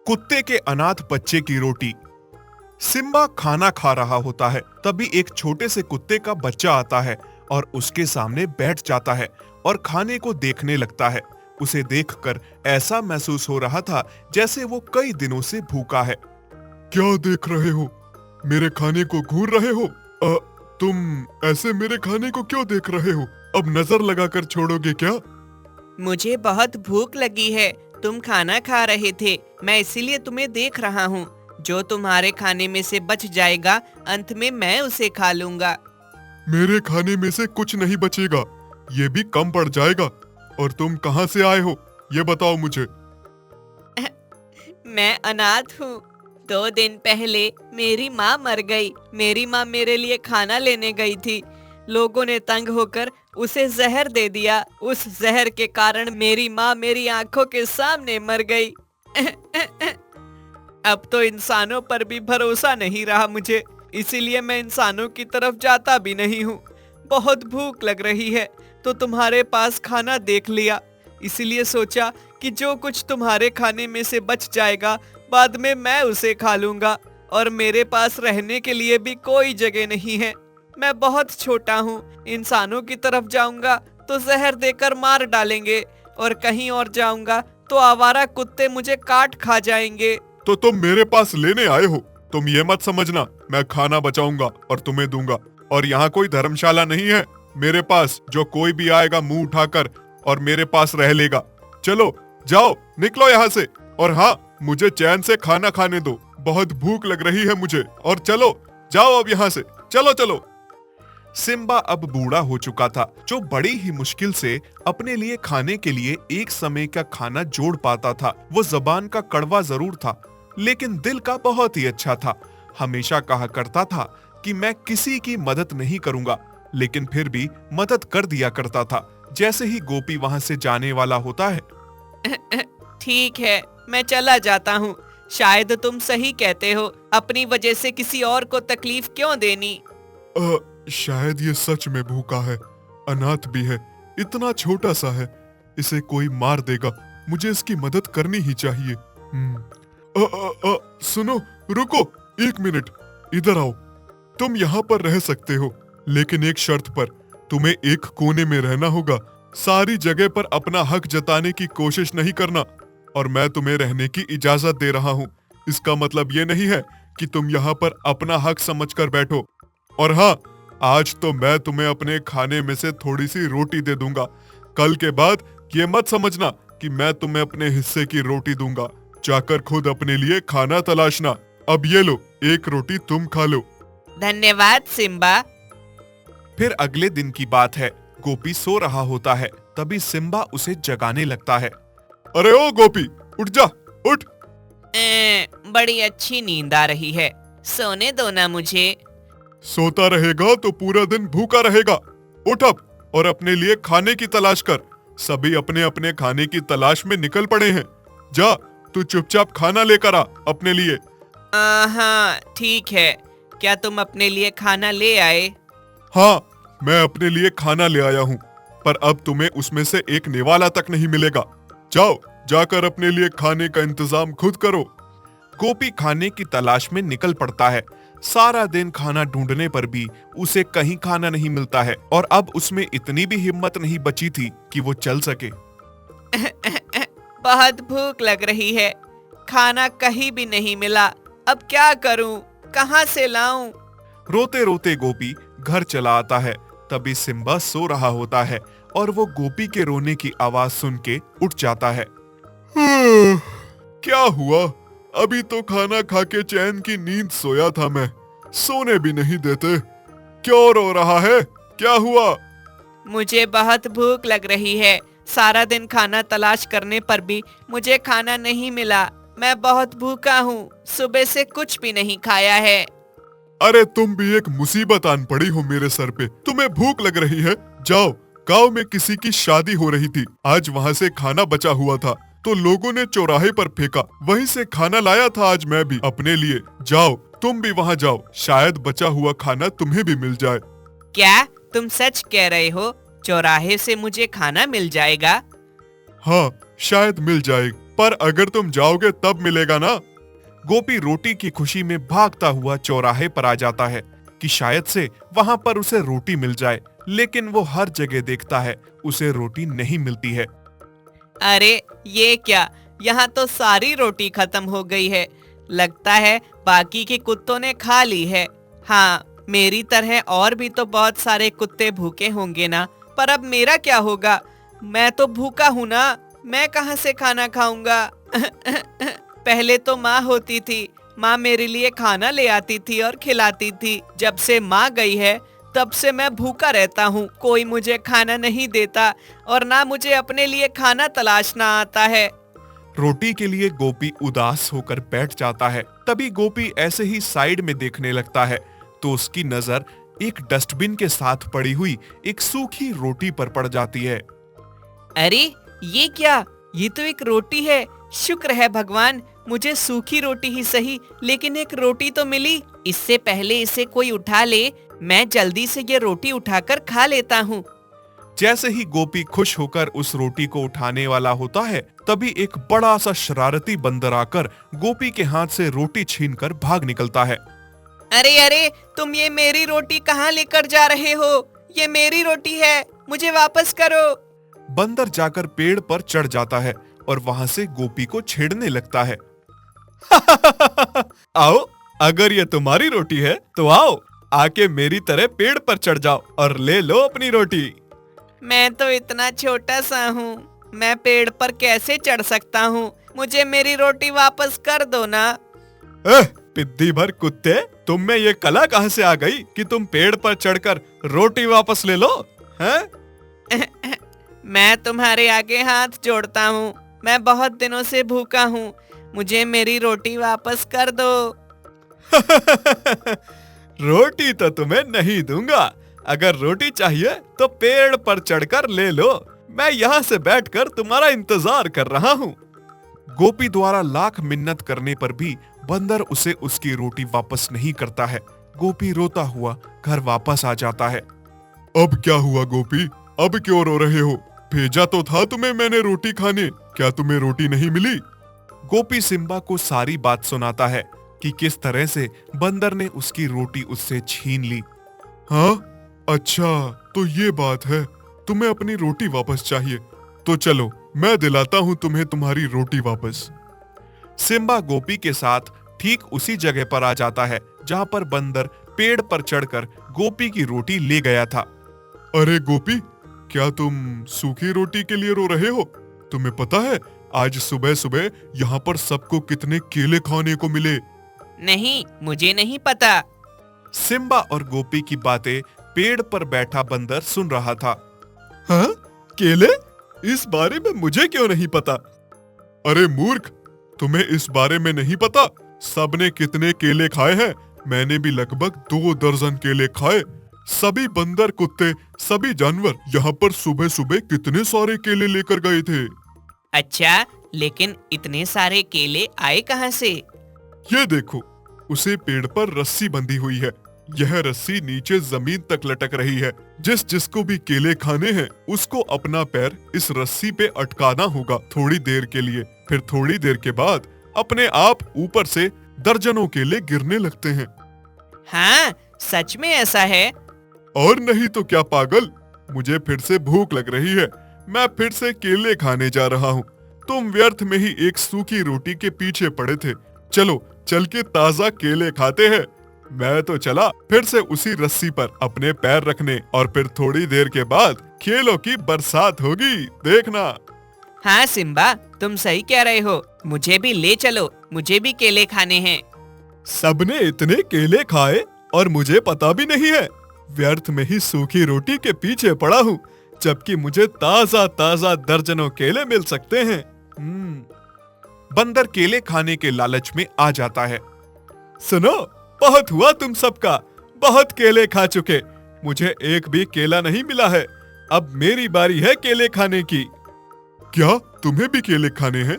कुत्ते के अनाथ बच्चे की रोटी। सिम्बा खाना खा रहा होता है, तभी एक छोटे से कुत्ते का बच्चा आता है और उसके सामने बैठ जाता है और खाने को देखने लगता है। उसे देखकर ऐसा महसूस हो रहा था जैसे वो कई दिनों से भूखा है। क्या देख रहे हो? मेरे खाने को घूर रहे हो? तुम ऐसे मेरे खाने को क्यों देख रहे हो? अब नजर लगाकर छोड़ोगे क्या? मुझे बहुत भूख लगी है। तुम खाना खा रहे थे, मैं इसीलिए तुम्हें देख रहा हूँ। जो तुम्हारे खाने में से बच जाएगा, अंत में मैं उसे खा लूंगा। मेरे खाने में से कुछ नहीं बचेगा, ये भी कम पड़ जाएगा। और तुम कहाँ से आए हो, ये बताओ मुझे। मैं अनाथ हूँ। 2 दिन पहले मेरी माँ मर गई। मेरी माँ मेरे लिए खाना लेने गई थी। लोगों ने तंग होकर उसे जहर दे दिया। उस जहर के कारण मेरी माँ मेरी आंखों के सामने मर गई। अब तो इंसानों पर भी भरोसा नहीं रहा मुझे, इसीलिए मैं इंसानों की तरफ जाता भी नहीं हूँ। बहुत भूख लग रही है तो तुम्हारे पास खाना देख लिया, इसीलिए सोचा कि जो कुछ तुम्हारे खाने में से बच जाएगा बाद में मैं उसे खा लूंगा। और मेरे पास रहने के लिए भी कोई जगह नहीं है। मैं बहुत छोटा हूँ, इंसानों की तरफ जाऊंगा तो जहर देकर मार डालेंगे, और कहीं और जाऊंगा तो आवारा कुत्ते मुझे काट खा जाएंगे। तो तुम मेरे पास लेने आए हो? तुम ये मत समझना मैं खाना बचाऊंगा और तुम्हें दूंगा। और यहाँ कोई धर्मशाला नहीं है मेरे पास, जो कोई भी आएगा मुंह उठाकर और मेरे पास रह लेगा। चलो जाओ, निकलो यहाँ से। और हाँ, मुझे चैन से खाना खाने दो, बहुत भूख लग रही है मुझे। और चलो जाओ अब यहाँ से, चलो चलो। सिम्बा अब बूढ़ा हो चुका था, जो बड़ी ही मुश्किल से अपने लिए खाने के लिए एक समय का खाना जोड़ पाता था। वो जबान का कड़वा जरूर था, लेकिन दिल का बहुत ही अच्छा था। हमेशा कहा करता था कि मैं किसी की मदद नहीं करूंगा, लेकिन फिर भी मदद कर दिया करता था जैसे ही गोपी वहां से जाने वाला होता है। ठीक है, मैं चला जाता हूँ। शायद तुम सही कहते हो, अपनी वजह से किसी और को तकलीफ क्यों देनी। शायद ये सच में भूखा है, अनाथ भी है, इतना छोटा सा है, इसे कोई मार देगा। मुझे इसकी मदद करनी ही चाहिए। सुनो, रुको 1 मिनट, इधर आओ। तुम यहाँ पर रह सकते हो, लेकिन एक शर्त पर। तुम्हें एक कोने में रहना होगा, सारी जगह पर अपना हक जताने की कोशिश नहीं करना। और मैं तुम्हें रहने की इजाजत दे रहा हूँ। इसका मतलब ये नहीं है कि तुम यहाँ पर अपना हक समझकर बैठो। और हाँ, आज तो मैं तुम्हें अपने खाने में से थोड़ी सी रोटी दे दूंगा। कल के बाद ये मत समझना कि मैं तुम्हें अपने हिस्से की रोटी दूंगा। जाकर खुद अपने लिए खाना तलाशना। अब ये लो, एक रोटी तुम खा लो। धन्यवाद सिम्बा। फिर अगले दिन की बात है, गोपी सो रहा होता है, तभी सिम्बा उसे जगाने लगता है। अरे ओ गोपी, उठ जा, उठ। बड़ी अच्छी नींद आ रही है, सोने दो ना मुझे। सोता रहेगा तो पूरा दिन भूखा रहेगा। उठ अब और अपने लिए खाने की तलाश कर। सभी अपने अपने खाने की तलाश में निकल पड़े हैं। जा, तू चुपचाप खाना लेकर आ अपने लिए। हाँ ठीक है, क्या तुम अपने लिए खाना ले आए? हाँ, मैं अपने लिए खाना ले आया हूँ, पर अब तुम्हें उसमें से एक निवाला तक नहीं मिलेगा। जाओ, जाकर अपने लिए खाने का इंतजाम खुद करो। गोपी खाने की तलाश में निकल पड़ता है। सारा दिन खाना ढूंढने पर भी उसे कहीं खाना नहीं मिलता है, और अब उसमें इतनी भी हिम्मत नहीं बची थी कि वो चल सके। बहुत भूख लग रही है, खाना कहीं भी नहीं मिला। अब क्या करूं, कहां से लाऊं? रोते रोते गोपी घर चला आता है। तभी सिम्बा सो रहा होता है और वो गोपी के रोने की आवाज सुन के उठ जाता है। क्या हुआ? अभी तो खाना खा के चैन की नींद सोया था मैं, सोने भी नहीं देते। क्यों रो रहा है? क्या हुआ? मुझे बहुत भूख लग रही है। सारा दिन खाना तलाश करने पर भी मुझे खाना नहीं मिला। मैं बहुत भूखा हूँ, सुबह से कुछ भी नहीं खाया है। अरे तुम भी एक मुसीबत आन पड़ी हो मेरे सर पे। तुम्हें भूख लग रही है? जाओ, गांव में किसी की शादी हो रही थी, आज वहाँ से खाना बचा हुआ था तो लोगों ने चौराहे पर फेंका, वहीं से खाना लाया था आज मैं भी अपने लिए। जाओ, तुम भी वहाँ जाओ, शायद बचा हुआ खाना तुम्हें भी मिल जाए। क्या तुम सच कह रहे हो? चौराहे से मुझे खाना मिल जाएगा? हाँ, शायद मिल जाए। पर अगर तुम जाओगे तब मिलेगा ना। गोपी रोटी की खुशी में भागता हुआ चौराहे पर आ जाता है कि शायद से वहां पर उसे रोटी मिल जाए, लेकिन वो हर जगह देखता है, उसे रोटी नहीं मिलती है। अरे ये क्या, यहाँ तो सारी रोटी खत्म हो गई है। लगता है बाकी के कुत्तों ने खा ली है। हाँ, मेरी तरह और भी तो बहुत सारे कुत्ते भूखे होंगे ना। पर अब मेरा क्या होगा? मैं तो भूखा हूँ ना, मैं कहाँ से खाना खाऊंगा? पहले तो माँ होती थी, माँ मेरे लिए खाना ले आती थी और खिलाती थी। जब से माँ गई है तब से मैं भूखा रहता हूँ। कोई मुझे खाना नहीं देता और ना मुझे अपने लिए खाना तलाशना आता है। रोटी के लिए गोपी उदास होकर बैठ जाता है। तभी गोपी ऐसे ही साइड में देखने लगता है तो उसकी नजर एक डस्टबिन के साथ पड़ी हुई एक सूखी रोटी पर पड़ जाती है। अरे ये क्या, ये तो एक रोटी है। शुक्र है भगवान, मुझे सूखी रोटी ही सही लेकिन एक रोटी तो मिली। इससे पहले इसे कोई उठा ले, मैं जल्दी से ये रोटी उठाकर खा लेता हूँ। जैसे ही गोपी खुश होकर उस रोटी को उठाने वाला होता है, तभी एक बड़ा सा शरारती बंदर आकर गोपी के हाथ से रोटी छीनकर भाग निकलता है। अरे अरे, तुम ये मेरी रोटी कहाँ लेकर जा रहे हो? ये मेरी रोटी है, मुझे वापस करो। बंदर जाकर पेड़ पर चढ़ जाता है और वहां से गोपी को छेड़ने लगता है। आओ, अगर ये तुम्हारी रोटी है तो आओ, आके मेरी तरह पेड़ पर चढ़ जाओ और ले लो अपनी रोटी। मैं तो इतना छोटा सा हूँ, मैं पेड़ पर कैसे चढ़ सकता हूँ? मुझे मेरी रोटी वापस कर दो ना। पिद्दी भर कुत्ते, तुम में ये कला कहाँ से आ गई कि तुम पेड़ पर चढ़कर रोटी वापस ले लो? हैं? मैं तुम्हारे आगे हाथ जोड़ता हूँ, मैं बहुत दिनों से भूखा हूँ, मुझे मेरी रोटी वापस कर दो। रोटी तो तुम्हें नहीं दूंगा। अगर रोटी चाहिए तो पेड़ पर चढ़कर ले लो, मैं यहाँ से बैठकर तुम्हारा इंतजार कर रहा हूँ। गोपी द्वारा लाख मिन्नत करने पर भी बंदर उसे उसकी रोटी वापस नहीं करता है। गोपी रोता हुआ घर वापस आ जाता है। अब क्या हुआ गोपी, अब क्यों रो रहे हो? भेजा तो था तुम्हें मैंने रोटी खाने, क्या तुम्हें रोटी नहीं मिली? गोपी सिम्बा को सारी बात सुनाता है कि किस तरह से बंदर ने उसकी रोटी उससे छीन ली। हाँ, अच्छा तो ये बात है, तुम्हें अपनी रोटी वापस चाहिए, तो चलो मैं दिलाता हूँ तुम्हें तुम्हारी रोटी वापस। सिम्बा गोपी के साथ ठीक उसी जगह पर आ जाता है जहाँ पर बंदर पेड़ पर चढ़कर गोपी की रोटी ले गया था। अरे गोपी, क्या तुम सूखी रोटी के लिए रो रहे हो? तुम्हें पता है आज सुबह सुबह यहाँ पर सबको कितने केले खाने को मिले? नहीं, मुझे नहीं पता। सिम्बा और गोपी की बातें पेड़ पर बैठा बंदर सुन रहा था। हाँ, केले? इस बारे में मुझे क्यों नहीं पता? अरे मूर्ख, तुम्हें इस बारे में नहीं पता? सबने कितने केले खाए हैं? मैंने भी लगभग 2 दर्जन केले खाए। सभी बंदर, कुत्ते, सभी जानवर यहाँ पर सुबह सुबह कितने सारे केले लेकर गए थे। अच्छा, लेकिन इतने सारे केले आए कहाँ से? ये देखो, उसे पेड़ पर रस्सी बंधी हुई है। यह रस्सी नीचे जमीन तक लटक रही है। जिसको भी केले खाने हैं उसको अपना पैर इस रस्सी पे अटकाना होगा थोड़ी देर के लिए। फिर थोड़ी देर के बाद अपने आप ऊपर से दर्जनों केले गिरने लगते हैं। हाँ, सच में ऐसा है? और नहीं तो क्या पागल, मुझे फिर से भूख लग रही है, मैं फिर से केले खाने जा रहा हूँ। तुम व्यर्थ में ही एक सूखी रोटी के पीछे पड़े थे। चलो चल के ताजा केले खाते हैं। मैं तो चला फिर से उसी रस्सी पर अपने पैर रखने, और फिर थोड़ी देर के बाद केलों की बरसात होगी, देखना। हाँ सिम्बा, तुम सही कह रहे हो, मुझे भी ले चलो, मुझे भी केले खाने हैं। सबने इतने केले खाए और मुझे पता भी नहीं है। व्यर्थ में ही सूखी रोटी के पीछे पड़ा हूँ, जबकि मुझे ताजा ताजा दर्जनों केले मिल सकते हैं। बंदर केले खाने के लालच में आ जाता है। सुनो, बहुत हुआ तुम सबका, बहुत केले खा चुके, मुझे एक भी केला नहीं मिला है। अब मेरी बारी है केले खाने की। क्या तुम्हें भी केले खाने हैं?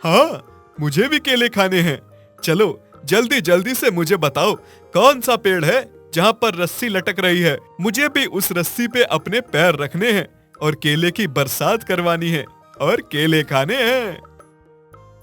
हाँ, मुझे भी केले खाने हैं। चलो जल्दी जल्दी से मुझे बताओ, कौन सा पेड़ है जहाँ पर रस्सी लटक रही है? मुझे भी उस रस्सी पे अपने पैर रखने हैं और केले की बरसात करवानी है और केले खाने हैं।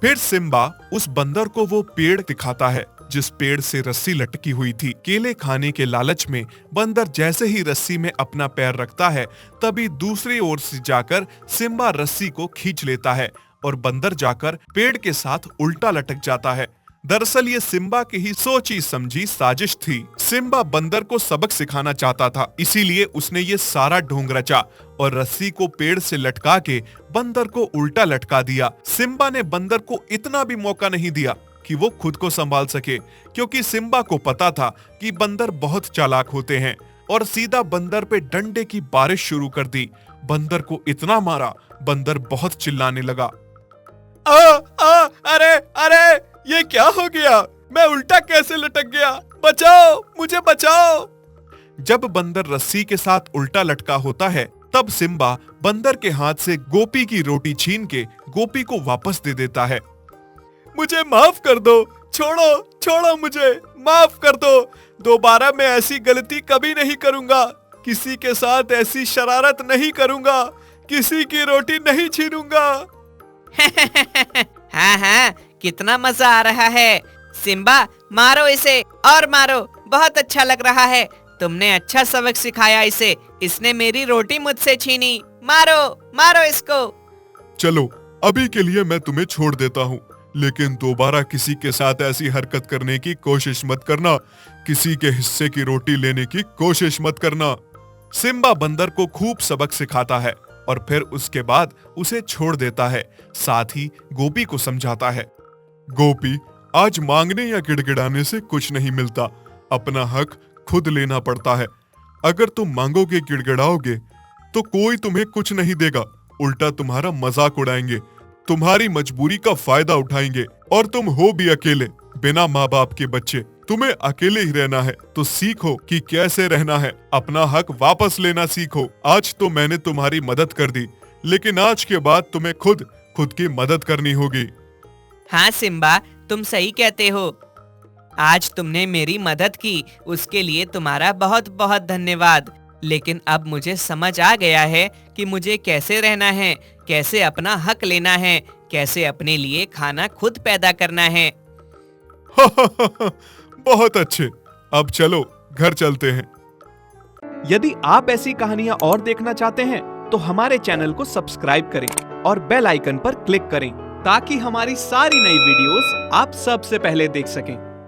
फिर सिम्बा उस बंदर को वो पेड़ दिखाता है जिस पेड़ से रस्सी लटकी हुई थी। केले खाने के लालच में बंदर जैसे ही रस्सी में अपना पैर रखता है, तभी दूसरी ओर से जाकर सिम्बा रस्सी को खींच लेता है और बंदर जाकर पेड़ के साथ उल्टा लटक जाता है। दरअसल ये सिम्बा की ही सोची समझी साजिश थी। सिम्बा बंदर को सबक सिखाना चाहता था, इसीलिए उसने ये सारा ढोंग रचा और रस्सी को पेड़ से लटका के बंदर को उल्टा लटका दिया। सिम्बा ने बंदर को इतना भी मौका नहीं दिया कि वो खुद को संभाल सके, क्योंकि सिम्बा को पता था कि बंदर बहुत चालाक होते हैं, और सीधा बंदर पे डंडे की बारिश शुरू कर दी। बंदर को इतना मारा, बंदर बहुत चिल्लाने लगा। अरे अरे, ये क्या हो गया? मैं उल्टा कैसे लटक गया? बचाओ, मुझे बचाओ। जब बंदर रस्सी के साथ उल्टा लटका होता है, तब सिम्बा बंदर के हाथ से गोपी की रोटी छीन के गोपी को वापस दे देता है। मुझे माफ कर दो, छोड़ो मुझे, माफ कर दो। दोबारा मैं ऐसी गलती कभी नहीं करूंगा, किसी के साथ ऐसी शरारत नहीं करूंगा, किसी की रोटी नहीं छीनूंगा। हाँ, कितना मजा आ रहा है। सिम्बा, मारो इसे और मारो, बहुत अच्छा लग रहा है। तुमने अच्छा सबक सिखाया इसे, इसने मेरी रोटी मुझसे छीनी। मारो इसको। चलो, अभी के लिए मैं तुम्हें छोड़ देता हूँ, लेकिन दोबारा किसी के साथ ऐसी हरकत करने की कोशिश मत करना, किसी के हिस्से की रोटी लेने की कोशिश मत करना। सिम्बा बंदर को खूब सबक सिखाता है और फिर उसके बाद उसे छोड़ देता है। साथ ही गोपी को समझाता है, गोपी, आज मांगने या गिड़गिड़ाने से कुछ नहीं मिलता, अपना हक खुद लेना पड़ता है। अगर तुम मांगोगे, गिड़गिड़ाओगे तो कोई तुम्हें कुछ नहीं देगा, उल्टा तुम्हारा मजाक उड़ाएंगे, तुम्हारी मजबूरी का फायदा उठाएंगे, और तुम हो भी अकेले, बिना माँ बाप के बच्चे। तुम्हें अकेले ही रहना है तो सीखो कि कैसे रहना है, अपना हक वापस लेना सीखो। आज तो मैंने तुम्हारी मदद कर दी, लेकिन आज के बाद तुम्हें खुद की मदद करनी होगी। हाँ सिम्बा, तुम सही कहते हो। आज तुमने मेरी मदद की, उसके लिए तुम्हारा बहुत बहुत धन्यवाद। लेकिन अब मुझे समझ आ गया है कि मुझे कैसे रहना है, कैसे अपना हक लेना है, कैसे अपने लिए खाना खुद पैदा करना है। बहुत अच्छे, अब चलो घर चलते हैं। यदि आप ऐसी कहानियां और देखना चाहते हैं तो हमारे चैनल को सब्सक्राइब करें और बेल आइकन पर क्लिक करें, ताकि हमारी सारी नई वीडियोस आप सबसे पहले देख सकें।